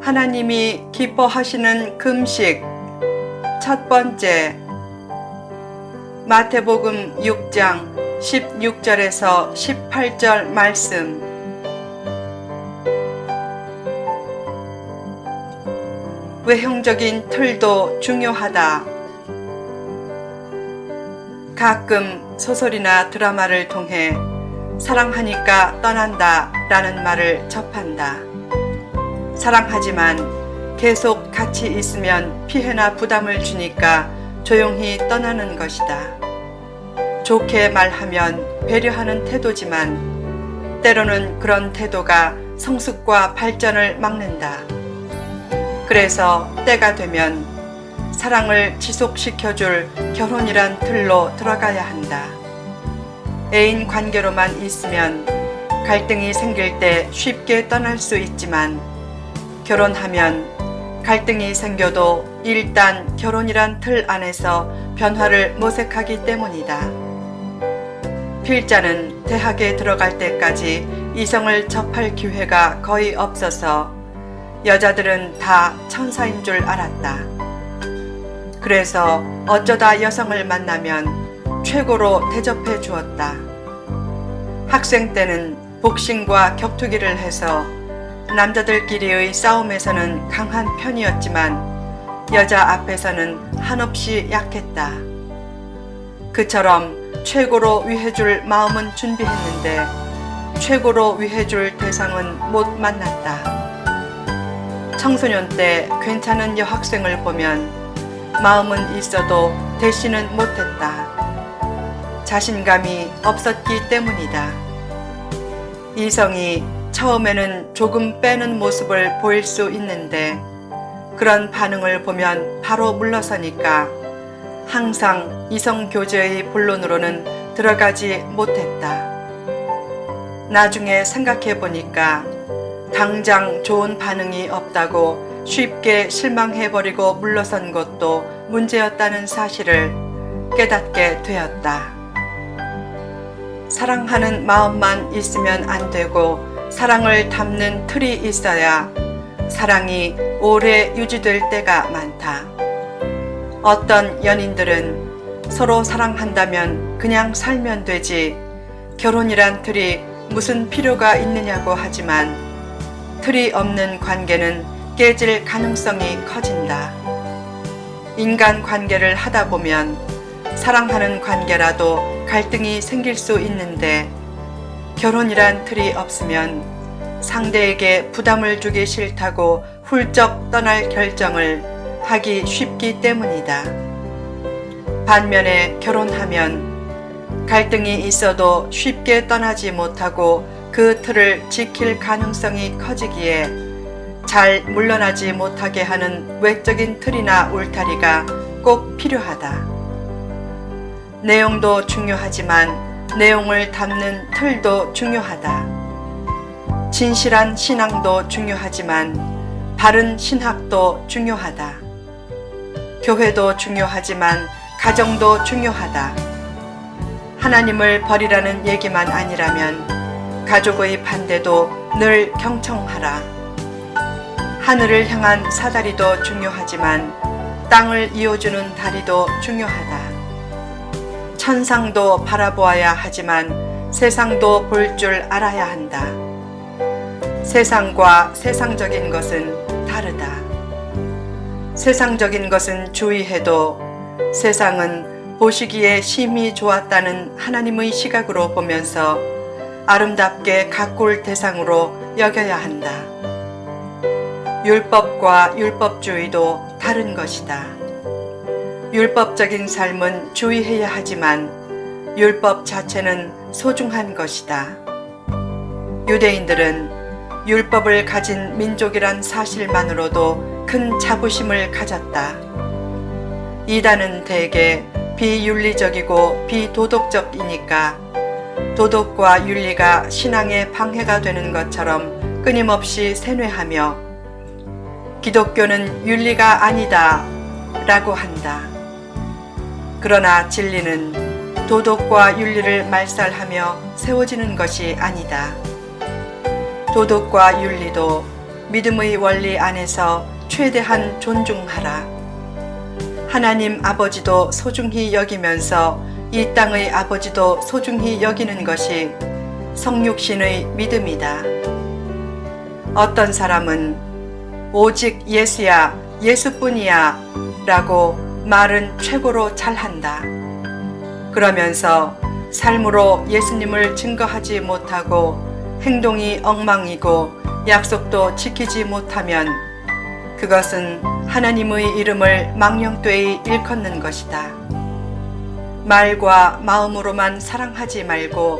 하나님이 기뻐하시는 금식 첫 번째, 마태복음 6장 16절에서 18절 말씀. 외형적인 틀도 중요하다. 가끔 소설이나 드라마를 통해 사랑하니까 떠난다 라는 말을 접한다. 사랑하지만 계속 같이 있으면 피해나 부담을 주니까 조용히 떠나는 것이다. 좋게 말하면 배려하는 태도지만 때로는 그런 태도가 성숙과 발전을 막는다. 그래서 때가 되면 사랑을 지속시켜줄 결혼이란 틀로 들어가야 한다. 애인 관계로만 있으면 갈등이 생길 때 쉽게 떠날 수 있지만 결혼하면 갈등이 생겨도 일단 결혼이란 틀 안에서 변화를 모색하기 때문이다. 필자는 대학에 들어갈 때까지 이성을 접할 기회가 거의 없어서 여자들은 다 천사인 줄 알았다. 그래서 어쩌다 여성을 만나면 최고로 대접해 주었다. 학생 때는 복싱과 격투기를 해서 남자들끼리의 싸움에서는 강한 편이었지만 여자 앞에서는 한없이 약했다. 그처럼 최고로 위해줄 마음은 준비했는데 최고로 위해줄 대상은 못 만났다. 청소년 때 괜찮은 여학생을 보면 마음은 있어도 대시는 못했다. 자신감이 없었기 때문이다. 이성이 처음에는 조금 빼는 모습을 보일 수 있는데 그런 반응을 보면 바로 물러서니까 항상 이성 교제의 본론으로는 들어가지 못했다. 나중에 생각해 보니까 당장 좋은 반응이 없다고 쉽게 실망해버리고 물러선 것도 문제였다는 사실을 깨닫게 되었다. 사랑하는 마음만 있으면 안 되고 사랑을 담는 틀이 있어야 사랑이 오래 유지될 때가 많다. 어떤 연인들은 서로 사랑한다면 그냥 살면 되지 결혼이란 틀이 무슨 필요가 있느냐고 하지만 틀이 없는 관계는 깨질 가능성이 커진다. 인간 관계를 하다 보면 사랑하는 관계라도 갈등이 생길 수 있는데 결혼이란 틀이 없으면 상대에게 부담을 주기 싫다고 훌쩍 떠날 결정을 하기 쉽기 때문이다. 반면에 결혼하면 갈등이 있어도 쉽게 떠나지 못하고 그 틀을 지킬 가능성이 커지기에 잘 물러나지 못하게 하는 외적인 틀이나 울타리가 꼭 필요하다. 내용도 중요하지만 내용을 담는 틀도 중요하다. 진실한 신앙도 중요하지만 바른 신학도 중요하다. 교회도 중요하지만 가정도 중요하다. 하나님을 버리라는 얘기만 아니라면 가족의 반대도 늘 경청하라. 하늘을 향한 사다리도 중요하지만 땅을 이어주는 다리도 중요하다. 천상도 바라보아야 하지만 세상도 볼 줄 알아야 한다. 세상과 세상적인 것은 다르다. 세상적인 것은 주의해도 세상은 보시기에 심히 좋았다는 하나님의 시각으로 보면서 아름답게 가꿀 대상으로 여겨야 한다. 율법과 율법주의도 다른 것이다. 율법적인 삶은 주의해야 하지만 율법 자체는 소중한 것이다. 유대인들은 율법을 가진 민족이란 사실만으로도 큰 자부심을 가졌다. 이단은 대개 비윤리적이고 비도덕적이니까 도덕과 윤리가 신앙에 방해가 되는 것처럼 끊임없이 세뇌하며 기독교는 윤리가 아니다 라고 한다. 그러나 진리는 도덕과 윤리를 말살하며 세워지는 것이 아니다. 도덕과 윤리도 믿음의 원리 안에서 최대한 존중하라. 하나님 아버지도 소중히 여기면서 이 땅의 아버지도 소중히 여기는 것이 성육신의 믿음이다. 어떤 사람은 오직 예수야, 예수뿐이야 라고 말은 최고로 잘한다. 그러면서 삶으로 예수님을 증거하지 못하고 행동이 엉망이고 약속도 지키지 못하면 그것은 하나님의 이름을 망령되이 일컫는 것이다. 말과 마음으로만 사랑하지 말고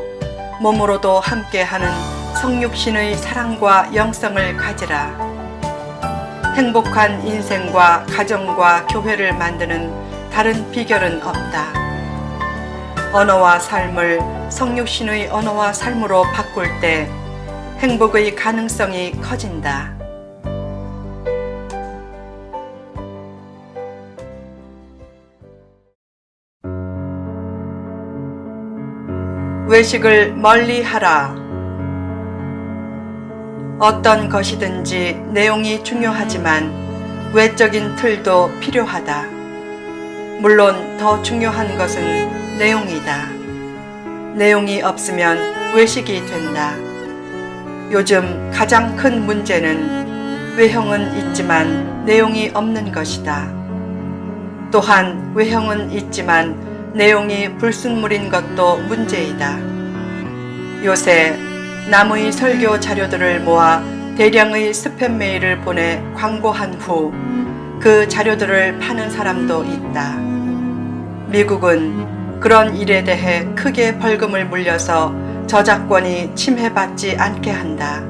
몸으로도 함께하는 성육신의 사랑과 영성을 가지라. 행복한 인생과 가정과 교회를 만드는 다른 비결은 없다. 언어와 삶을 성육신의 언어와 삶으로 바꿀 때 행복의 가능성이 커진다. 외식을 멀리하라. 어떤 것이든지 내용이 중요하지만 외적인 틀도 필요하다. 물론 더 중요한 것은 내용이다. 내용이 없으면 외식이 된다. 요즘 가장 큰 문제는 외형은 있지만 내용이 없는 것이다. 또한 외형은 있지만 내용이 불순물인 것도 문제이다. 요새 남의 설교 자료들을 모아 대량의 스팸 메일을 보내 광고한 후 그 자료들을 파는 사람도 있다. 미국은 그런 일에 대해 크게 벌금을 물려서 저작권이 침해받지 않게 한다.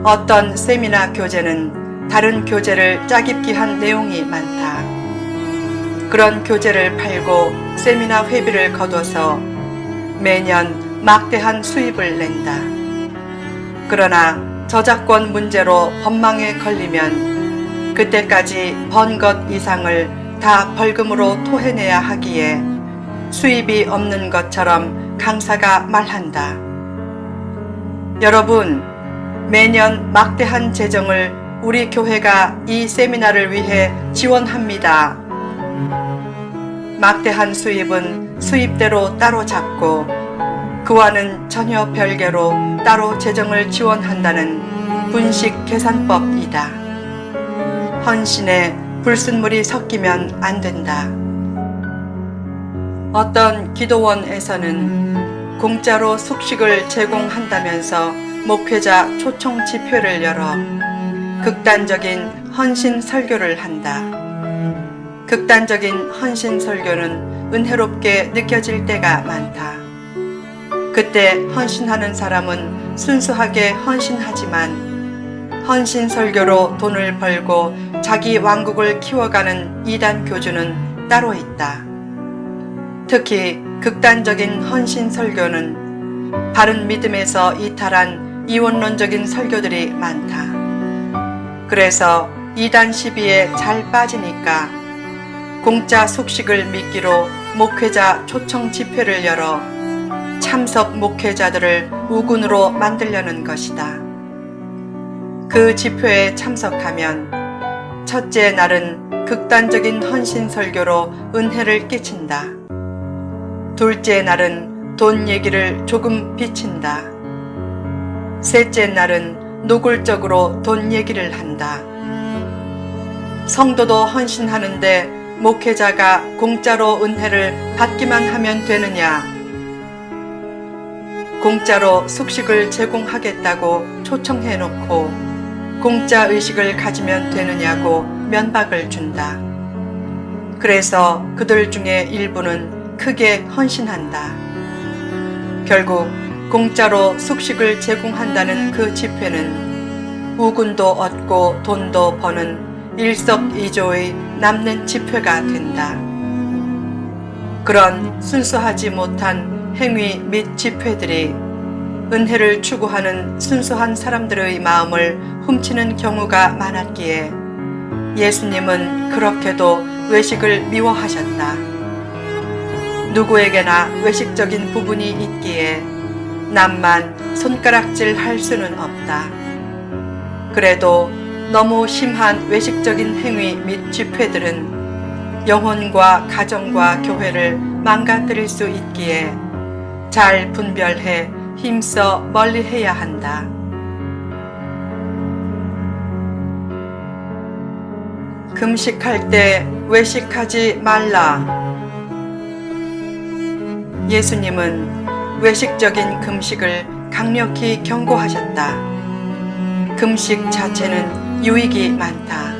어떤 세미나 교재는 다른 교재를 짜깁기 한 내용이 많다. 그런 교재를 팔고 세미나 회비를 거둬서 매년 막대한 수입을 낸다. 그러나 저작권 문제로 법망에 걸리면 그때까지 번 것 이상을 다 벌금으로 토해내야 하기에 수입이 없는 것처럼 강사가 말한다. 여러분, 매년 막대한 재정을 우리 교회가 이 세미나를 위해 지원합니다. 막대한 수입은 수입대로 따로 잡고 그와는 전혀 별개로 따로 재정을 지원한다는 분식 계산법이다. 헌신에 불순물이 섞이면 안 된다. 어떤 기도원에서는 공짜로 숙식을 제공한다면서 목회자 초청 집회를 열어 극단적인 헌신 설교를 한다. 극단적인 헌신 설교는 은혜롭게 느껴질 때가 많다. 그때 헌신하는 사람은 순수하게 헌신하지만 헌신 설교로 돈을 벌고 자기 왕국을 키워가는 이단 교주는 따로 있다. 특히 극단적인 헌신 설교는 바른 믿음에서 이탈한 이원론적인 설교들이 많다. 그래서 이단 시비에 잘 빠지니까 공짜 숙식을 미끼로 목회자 초청 집회를 열어 참석 목회자들을 우군으로 만들려는 것이다. 그 집회에 참석하면 첫째 날은 극단적인 헌신 설교로 은혜를 끼친다. 둘째 날은 돈 얘기를 조금 비친다. 셋째 날은 노골적으로 돈 얘기를 한다. 성도도 헌신하는데 목회자가 공짜로 은혜를 받기만 하면 되느냐? 공짜로 숙식을 제공하겠다고 초청해놓고 공짜 의식을 가지면 되느냐고 면박을 준다. 그래서 그들 중에 일부는 크게 헌신한다. 결국 공짜로 숙식을 제공한다는 그 집회는 우군도 얻고 돈도 버는 일석이조의 남는 집회가 된다. 그런 순수하지 못한 행위 및 집회들이 은혜를 추구하는 순수한 사람들의 마음을 훔치는 경우가 많았기에 예수님은 그렇게도 외식을 미워하셨다. 누구에게나 외식적인 부분이 있기에 남만 손가락질 할 수는 없다. 그래도 너무 심한 외식적인 행위 및 집회들은 영혼과 가정과 교회를 망가뜨릴 수 있기에 잘 분별해 힘써 멀리해야 한다. 금식할 때 외식하지 말라. 예수님은 외식적인 금식을 강력히 경고하셨다. 금식 자체는 유익이 많다.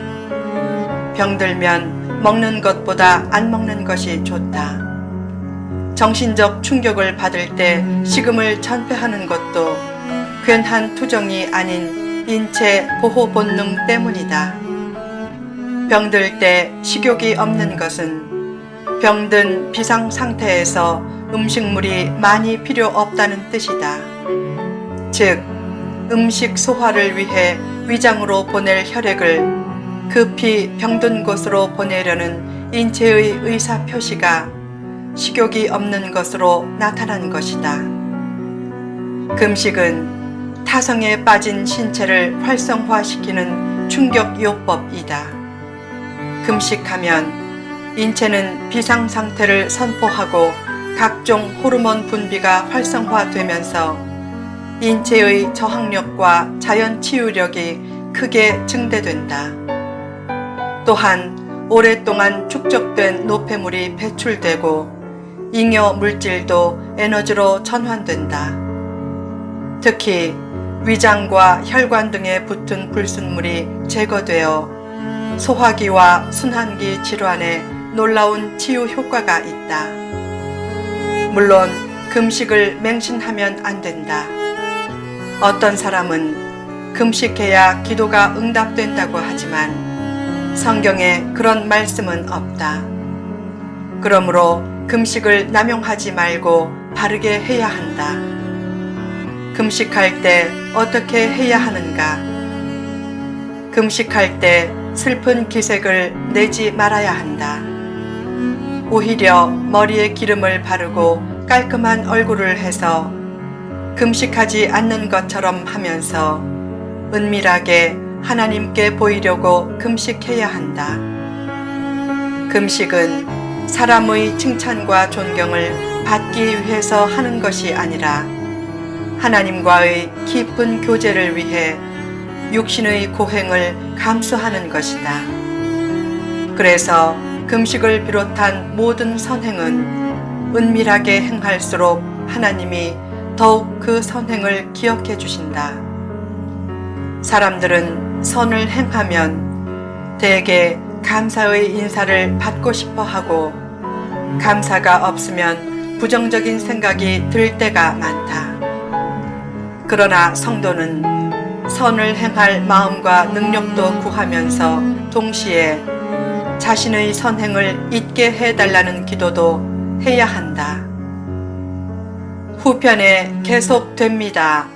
병들면 먹는 것보다 안 먹는 것이 좋다. 정신적 충격을 받을 때 식음을 전폐하는 것도 괜한 투정이 아닌 인체 보호 본능 때문이다. 병들 때 식욕이 없는 것은 병든 비상 상태에서 음식물이 많이 필요 없다는 뜻이다. 즉, 음식 소화를 위해 위장으로 보낼 혈액을 급히 병든 곳으로 보내려는 인체의 의사 표시가 식욕이 없는 것으로 나타난 것이다. 금식은 타성에 빠진 신체를 활성화시키는 충격요법이다. 금식하면 인체는 비상상태를 선포하고 각종 호르몬 분비가 활성화되면서 인체의 저항력과 자연 치유력이 크게 증대된다. 또한 오랫동안 축적된 노폐물이 배출되고 잉여 물질도 에너지로 전환된다. 특히 위장과 혈관 등에 붙은 불순물이 제거되어 소화기와 순환기 질환에 놀라운 치유 효과가 있다. 물론 금식을 맹신하면 안 된다. 어떤 사람은 금식해야 기도가 응답된다고 하지만 성경에 그런 말씀은 없다. 그러므로 금식을 남용하지 말고 바르게 해야 한다. 금식할 때 어떻게 해야 하는가? 금식할 때 슬픈 기색을 내지 말아야 한다. 오히려 머리에 기름을 바르고 깔끔한 얼굴을 해서 금식하지 않는 것처럼 하면서 은밀하게 하나님께 보이려고 금식해야 한다. 금식은 사람의 칭찬과 존경을 받기 위해서 하는 것이 아니라 하나님과의 깊은 교제를 위해 육신의 고행을 감수하는 것이다. 그래서 금식을 비롯한 모든 선행은 은밀하게 행할수록 하나님이 더욱 그 선행을 기억해 주신다. 사람들은 선을 행하면 대개 감사의 인사를 받고 싶어 하고 감사가 없으면 부정적인 생각이 들 때가 많다. 그러나 성도는 선을 행할 마음과 능력도 구하면서 동시에 자신의 선행을 잊게 해달라는 기도도 해야 한다. 후편에 계속됩니다.